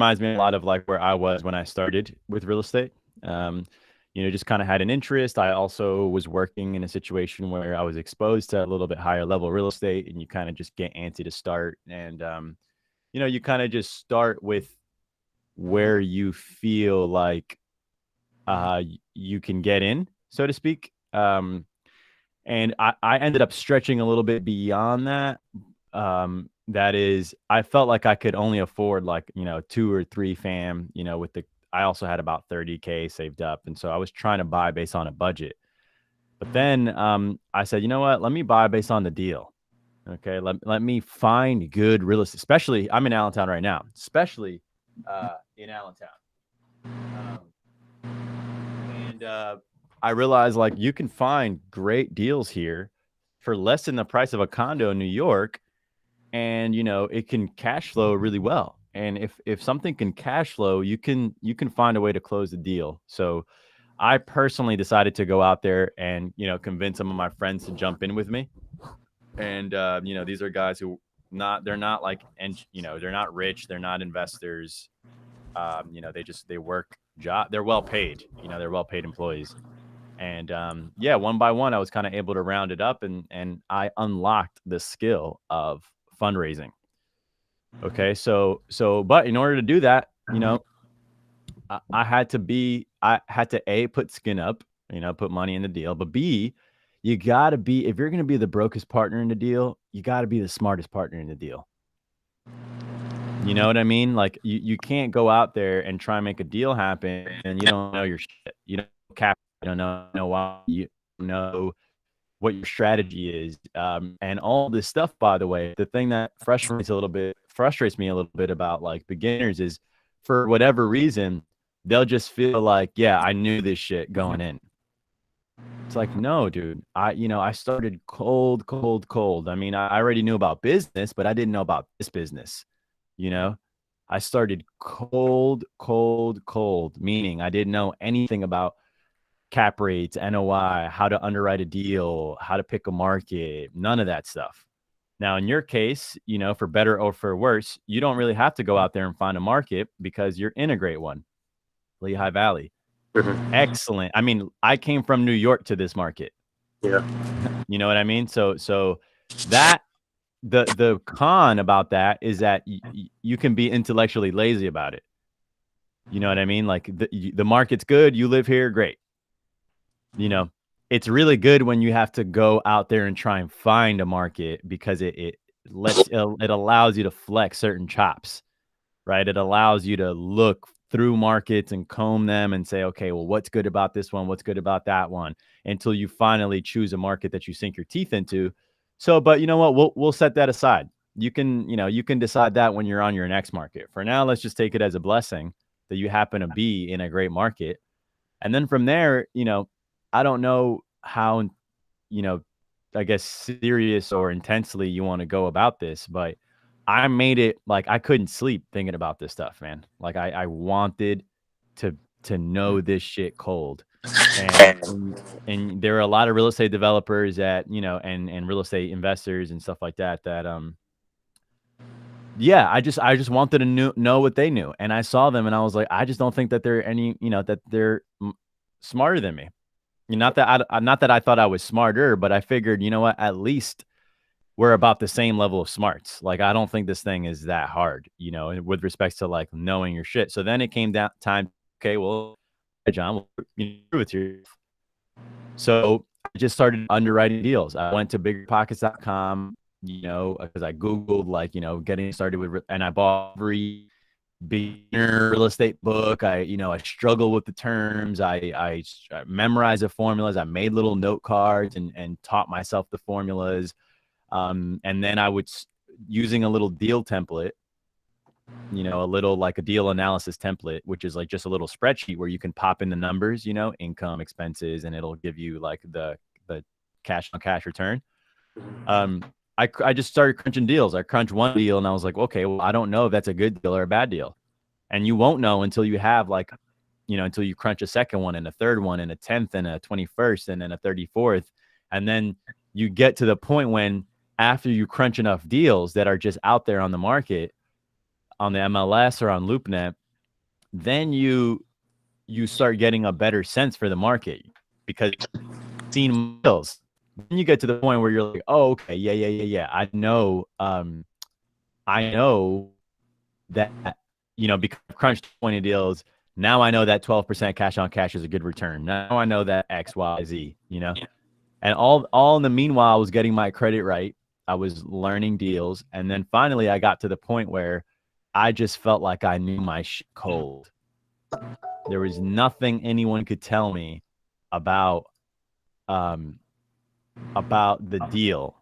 reminds me a lot of like where I was when I started with real estate. Um, just kind of had an interest. I also was working in a situation where I was exposed to a little bit higher level real estate, and you kind of just get antsy to start. And you kind of just start with where you feel like you can get in, so to speak. And I ended up stretching a little bit beyond that. That is, I felt like I could only afford like, 2 or 3 fam, with I also had about 30K saved up. And so I was trying to buy based on a budget. But then I said, you know what? Let me buy based on the deal. Okay. Let me find good real estate, especially I'm in Allentown right now, especially in Allentown. And I realized like you can find great deals here for less than the price of a condo in New York, and it can cash flow really well. And if something can cash flow, you can find a way to close the deal. So I personally decided to go out there and convince some of my friends to jump in with me. And these are guys who they're not like, and they're not rich, they're not investors. They work job, they're well paid, they're well paid employees. And yeah, one by one I was kind of able to round it up, and I unlocked the skill of fundraising. Okay, so but in order to do that, I had to A, put skin up, put money in the deal, but B, you got to be, if you're going to be the brokest partner in the deal, you got to be the smartest partner in the deal. You know what I mean? Like you can't go out there and try and make a deal happen and you don't know your shit. You don't cap, you don't know why, you don't know what your strategy is. And all this stuff, by the way, the thing that frustrates me a little bit about like beginners is, for whatever reason, they'll just feel like, yeah, I knew this shit going in. It's like, no, dude, I started cold, cold, cold. I mean, I already knew about business, but I didn't know about this business. You know, I started cold, cold, cold, meaning I didn't know anything about cap rates, NOI, how to underwrite a deal, how to pick a market, none of that stuff. Now, in your case, for better or for worse, you don't really have to go out there and find a market because you're in a great one, Lehigh Valley. Excellent. I mean, I came from New York to this market. Yeah. You know what I mean? So that the con about that is that you can be intellectually lazy about it. You know what I mean? Like the market's good, you live here, great. It's really good when you have to go out there and try and find a market, because it allows you to flex certain chops, right? It allows you to look through markets and comb them and say, okay, well, what's good about this one? What's good about that one? Until you finally choose a market that you sink your teeth into. So, but you know what? We'll set that aside. You can decide that when you're on your next market. For now, let's just take it as a blessing that you happen to be in a great market. And then from there, I don't know how, I guess serious or intensely you want to go about this, but I made it like I couldn't sleep thinking about this stuff, man. Like I wanted to know this shit cold. And there are a lot of real estate developers and real estate investors and stuff like that yeah, I just wanted to know what they knew. And I saw them and I was like, I just don't think that they're that they're smarter than me. Not that I thought I was smarter, but I figured, you know what, at least we're about the same level of smarts. Like, I don't think this thing is that hard, with respects to like knowing your shit. So then it came down time. Okay, well, John, prove it to you. So I just started underwriting deals. I went to biggerpockets.com, because I Googled like, getting started with, and I bought every beginner real estate book. I struggle with the terms. I memorized the formulas. I made little note cards and taught myself the formulas. And then I would, using a little deal template, a little like a deal analysis template, which is like just a little spreadsheet where you can pop in the numbers, income, expenses, and it'll give you like the cash on cash return. I just started crunching deals. I crunched one deal and I was like, okay, well, I don't know if that's a good deal or a bad deal. And you won't know until you have like, until you crunch a second one and a third one and a 10th and a 21st and then a 34th. And then you get to the point when, after you crunch enough deals that are just out there on the market, on the MLS or on LoopNet, then you start getting a better sense for the market because seen deals. Then you get to the point where you're like, oh, okay, yeah. I know that, because I've crunched 20 deals. Now I know that 12% cash on cash is a good return. Now I know that X, Y, Z, and all in the meanwhile, I was getting my credit right. I was learning deals. And then finally I got to the point where I just felt like I knew my shit cold. There was nothing anyone could tell me about um about the deal.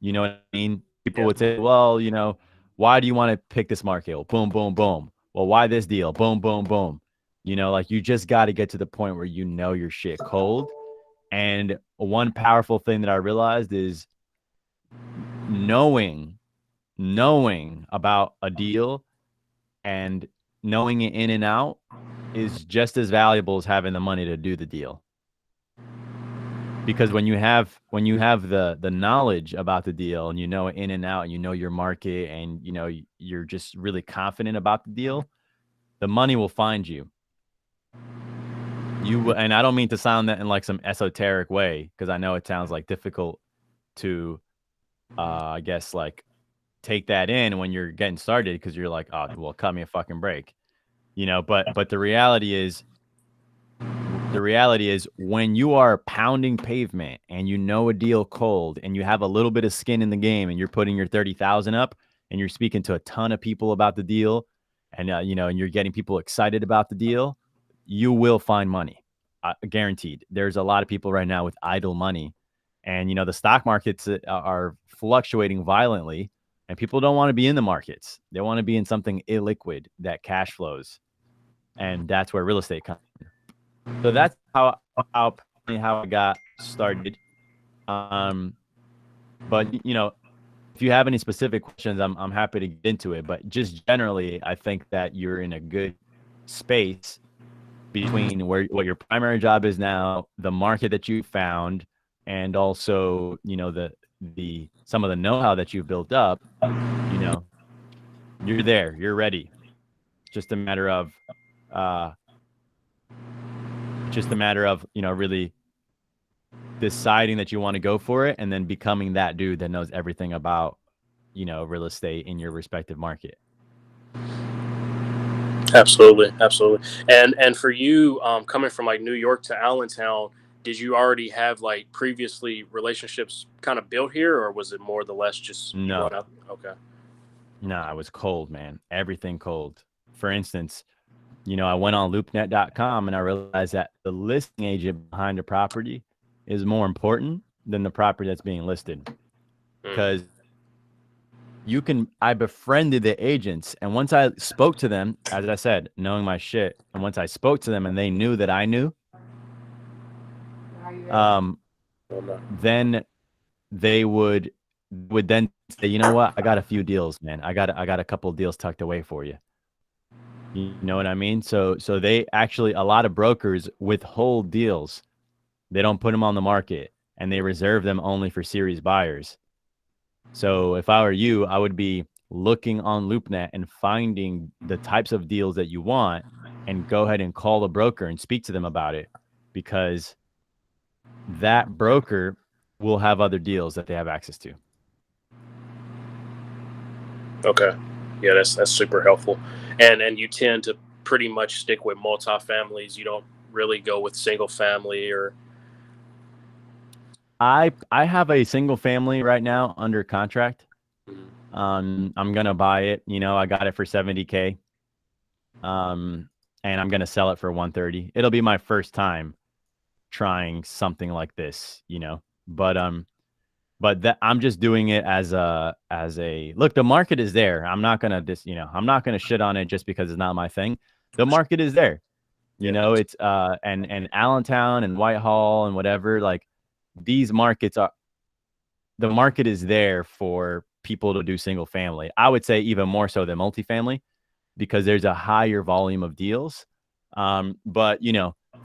You know what I mean? People Yeah. would say, well, why do you want to pick this market? Well, boom, boom, boom. Well, why this deal? Boom, boom, boom. Like you just got to get to the point where you know your shit cold. And one powerful thing that I realized is knowing about a deal and knowing it in and out is just as valuable as having the money to do the deal. Because when you have the knowledge about the deal and you know it in and out and you know your market and you're just really confident about the deal, the money will find you. And I don't mean to sound that in like some esoteric way, because I know it sounds like difficult to I guess like take that in when you're getting started, because you're like, oh well, cut me a fucking break. But the reality is when you are pounding pavement and you know a deal cold and you have a little bit of skin in the game and you're putting your 30,000 up and you're speaking to a ton of people about the deal, and and you're getting people excited about the deal, you will find money. Guaranteed. There's a lot of people right now with idle money, and the stock markets are fluctuating violently, and people don't want to be in the markets. They want to be in something illiquid that cash flows, and that's where real estate comes. So that's how how I got started. Um, but if you have any specific questions, I'm happy to get into it. But just generally, I think that you're in a good space between what your primary job is now, the market that you found, and also the some of the know-how that you've built up. You know, you're there, you're ready. It's just a matter of uh, really deciding that you want to go for it and then becoming that dude that knows everything about real estate in your respective market. Absolutely, absolutely. And for you, coming from like New York to Allentown, did you already have like previously relationships kind of built here, or was it more or less just you No, going out? Okay. no, I was cold, man. Everything cold. For instance, I went on loopnet.com and I realized that the listing agent behind a property is more important than the property that's being listed, Mm. because I befriended the agents, and once I spoke to them, as I said, knowing my shit, and once I spoke to them and they knew that I knew, um, Well, no. then they would then say, you know what, I got a few deals, man. I got a couple of deals tucked away for you. You know what I mean? So they actually, a lot of brokers withhold deals. They don't put them on the market, and they reserve them only for series buyers. So if I were you, I would be looking on LoopNet and finding the types of deals that you want and go ahead and call the broker and speak to them about it, because that broker will have other deals that they have access to. Okay. Yeah, that's super helpful. And you tend to pretty much stick with multifamilies. You don't really go with single family or. I have a single family right now under contract. Mhm. I'm gonna buy it. I got it for 70K. Um, and I'm gonna sell it for 130. It'll be my first time trying something like this, but that I'm just doing it as a look. The market is there. I'm not gonna shit on it just because it's not my thing. The market is there. Yeah. It's and Allentown and Whitehall and whatever, like these markets are the market is there for people to do single family. I would say even more so than multifamily, because there's a higher volume of deals. But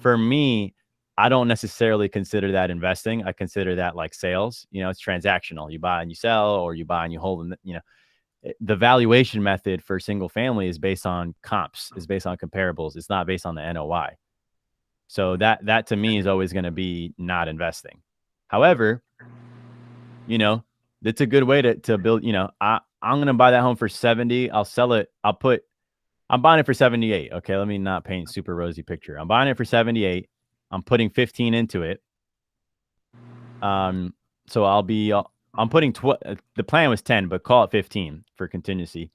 for me, I don't necessarily consider that investing. I consider that like sales. It's transactional. You buy and you sell, or you buy and you hold, and the valuation method for single family is based on comps, is based on comparables. It's not based on the NOI. So that to me is always going to be not investing. However, you know, it's a good way to build, I'm going to buy that home for 70. I'll sell it. I'm buying it for 78. Okay. Let me not paint super rosy picture. I'm buying it for 78. I'm putting 15 into it. So I'm putting, the plan was 10, but call it 15 for contingency.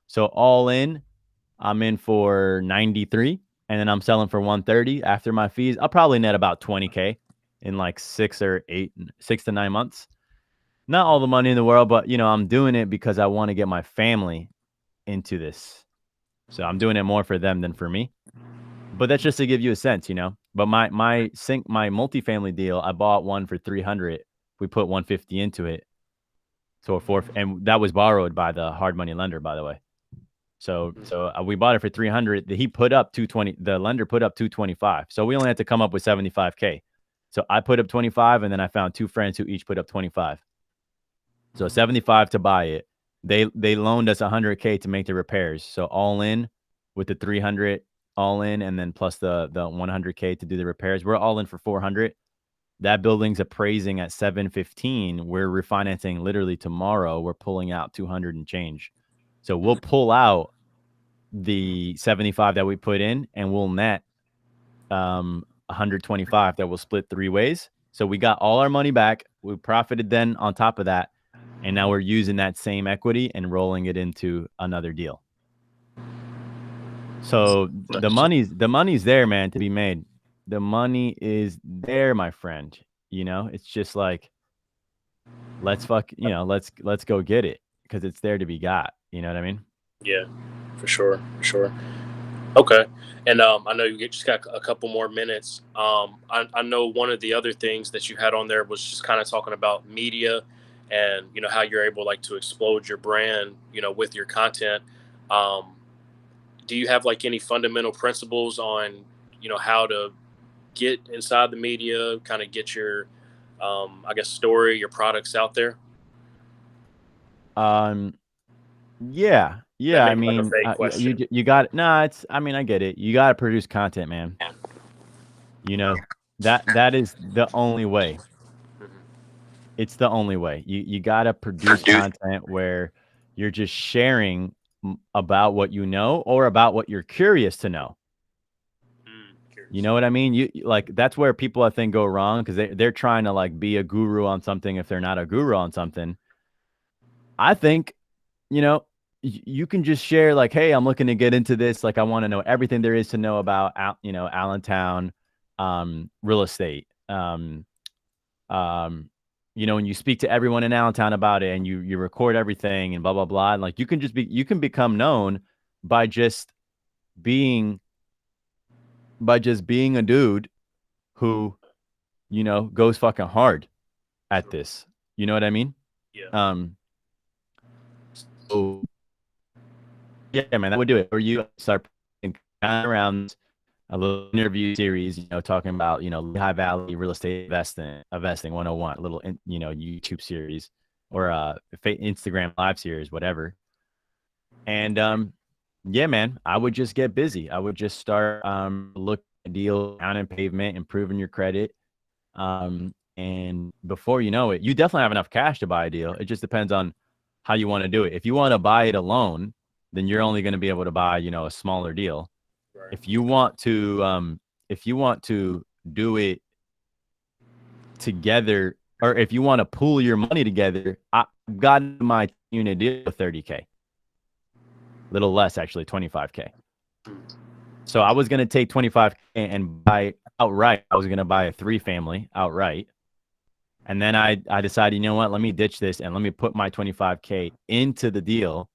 So all in, I'm in for 93, and then I'm selling for 130 after my fees. I'll probably net about 20K in like 6 to 9 months. Not all the money in the world, but I'm doing it because I want to get my family into this. So I'm doing it more for them than for me. But that's just to give you a sense. But my multifamily deal, I bought one for 300. We put 150 into it. So and that was borrowed by the hard money lender, by the way. So we bought it for 300. He put up 220. The lender put up 225. So we only had to come up with 75K. So I put up 25, and then I found two friends who each put up 25. So 75 to buy it. They loaned us 100K to make the repairs. So all in with the 300 all in, and then plus the 100K to do the repairs, we're all in for 400. That building's appraising at 715. We're refinancing literally tomorrow. We're pulling out 200 and change. So we'll pull out the 75 that we put in, and we'll net 125 that will split three ways. So we got all our money back. We profited then on top of that. And now we're using that same equity and rolling it into another deal. So the money's there, man, to be made. The money is there, my friend. It's just like, let's go get it, because it's there to be got. You know what I mean? Yeah, for sure, for sure. Okay. And I know you just got a couple more minutes. I know one of the other things that you had on there was just kind of talking about media and, how you're able like to explode your brand, with your content. Um, do you have like any fundamental principles on, how to get inside the media, kind of get your, I guess, story, your products out there? Um, yeah, That yeah. may I be like a mean, vague question. you got no. It's. I mean, I get it. You got to produce content, man. You know that is the only way. Mhm. It's the only way. You got to produce content where you're just sharing about what you know, or about what you're curious to know. You Curious. know what I mean? Like, that's where people, I think, go wrong, because they're trying to like be a guru on something if they're not a guru on something. I think, you know, you can just share like, hey, I'm looking to get into this. Like, I want to know everything there is to know about, Allentown, real estate. Um, and you speak to everyone in Allentown about it, and you record everything and blah blah blah. And like, you can become known by just being a dude who, goes fucking hard at True. this. You know what I mean? Yeah. Um, so yeah, man, that would do it. Or you start around a little interview series, talking about, Lehigh Valley real estate investing 101, a little, YouTube series, or Instagram live series, whatever. And yeah, man, I would just get busy. I would just start looking at deal down in pavement, improving your credit. And before you know it, you definitely have enough cash to buy a deal. It just depends on how you want to do it. If you want to buy it alone, then you're only going to be able to buy, a smaller deal. Right. If you want to, do it together, or if you want to pool your money together, I've gotten my unit deal with 30K, little less actually, 25K. So I was going to take 25K and buy outright. I was going to buy a 3-family outright. And then I decided, you know what, let me ditch this and let me put my 25K into the deal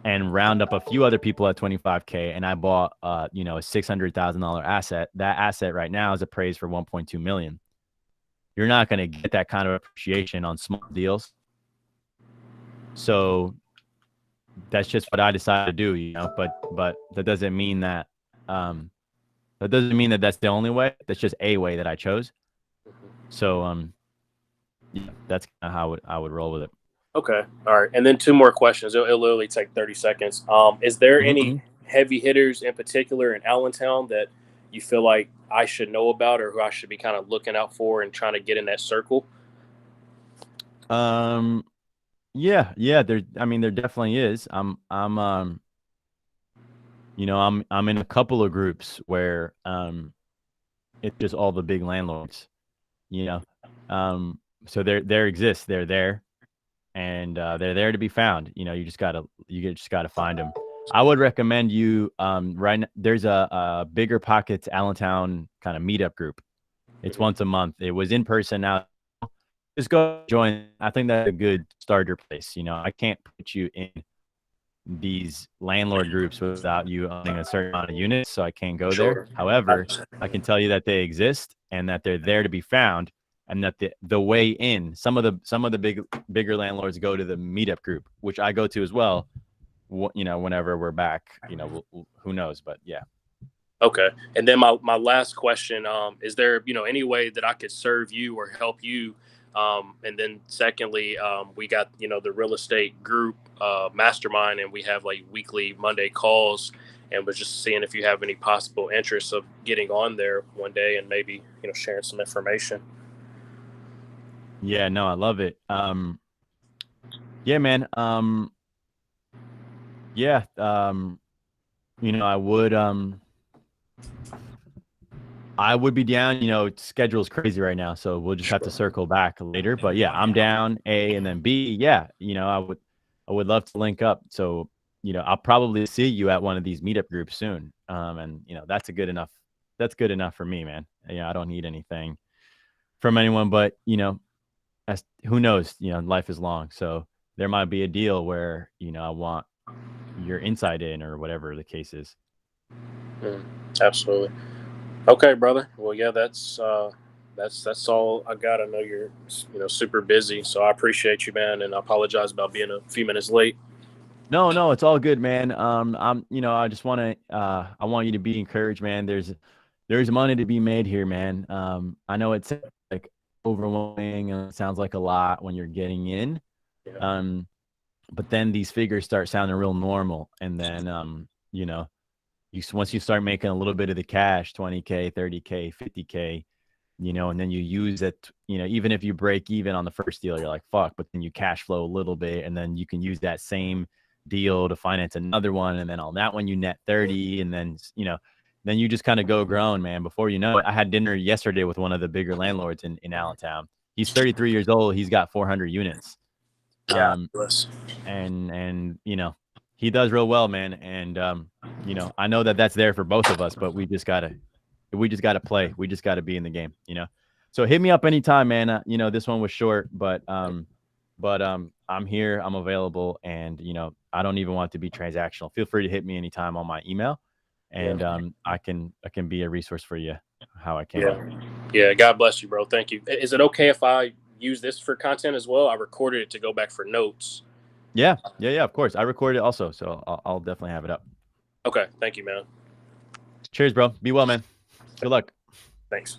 and round up a few other people at 25K. And I bought, a $600,000 asset. That asset right now is appraised for 1.2 million. You're not going to get that kind of appreciation on small deals. So that's just what I decided to do, but that doesn't mean that, that's the only way. That's just a way that I chose. So, yeah, that's kind of how I would roll with it. Okay. All right. And then two more questions. It'll literally take 30 seconds. Is there any Mm-hmm. heavy hitters in particular in Allentown that you feel like I should know about or who I should be kind of looking out for and trying to get in that circle? Um, yeah, yeah, I mean, there definitely is. I'm in a couple of groups where it's just all the big landlords, you know. So there exists. They're there, and they're there to be found. You just gotta find them. I would recommend you there's a bigger pockets Allentown kind of meetup group. It's Mhm. once a month. It was in person. Now just go join. I think that's a good starter place. I can't put you in these landlord groups without you owning a certain amount of units, so I can't go there. Sure. However, I can tell you that they exist and that they're there to be found, and that the way in, some of the bigger landlords go to the meetup group, which I go to as well. Whenever we're back, who knows? But yeah. Okay. And then my last question, is there, any way that I could serve you or help you? And then secondly, we got, the real estate group mastermind, and we have like weekly Monday calls, and we're just seeing if you have any possible interest of getting on there one day and maybe, sharing some information. Yeah, no, I love it. Yeah, man. Yeah. I would be down. Schedule's crazy right now, so we'll just have to Sure. circle back later. But yeah, I'm down. A and then B. Yeah, I would love to link up. So I'll probably see you at one of these meetup groups soon. And that's a good enough. That's good enough for me, man. I don't need anything from anyone, but who knows? Life is long, so there might be a deal where I want your insight in or whatever the case is. Mm, absolutely. Okay, brother. Well, yeah, that's all I got. I know you're super busy, so I appreciate you, man, and I apologize about being a few minutes late. No, no, it's all good, man. I just I want you to be encouraged, man. There's money to be made here, man. I know it's like overwhelming and it sounds like a lot when you're getting in. Yeah, Um, but then these figures start sounding real normal, and then once you start making a little bit of the cash, 20K, 30K, 50K, and then you use it, even if you break even on the first deal, you're like, fuck, but then you cash flow a little bit, and then you can use that same deal to finance another one. And then on that one, you net 30. And then you just kind of go grown, man. Before you know it, I had dinner yesterday with one of the bigger landlords in Allentown. He's 33 years old. He's got 400 units. yeah, Um, bless. and he does real well, man. And I know that that's there for both of us, but we just gotta play. We just gotta be in the game. So hit me up anytime, man. This one was short, but I'm here, I'm available, and I don't even want it to be transactional. Feel free to hit me anytime on my email, and Yeah, I can be a resource for you how I can. yeah, yeah. God bless you, bro. Thank you. Is it okay if I use this for content as well? I recorded it to go back for notes. Yeah, yeah, yeah. Of course, I recorded it also, so I'll definitely have it up. Okay, thank you, man. Cheers, bro. Be well, man. Good luck. Thanks.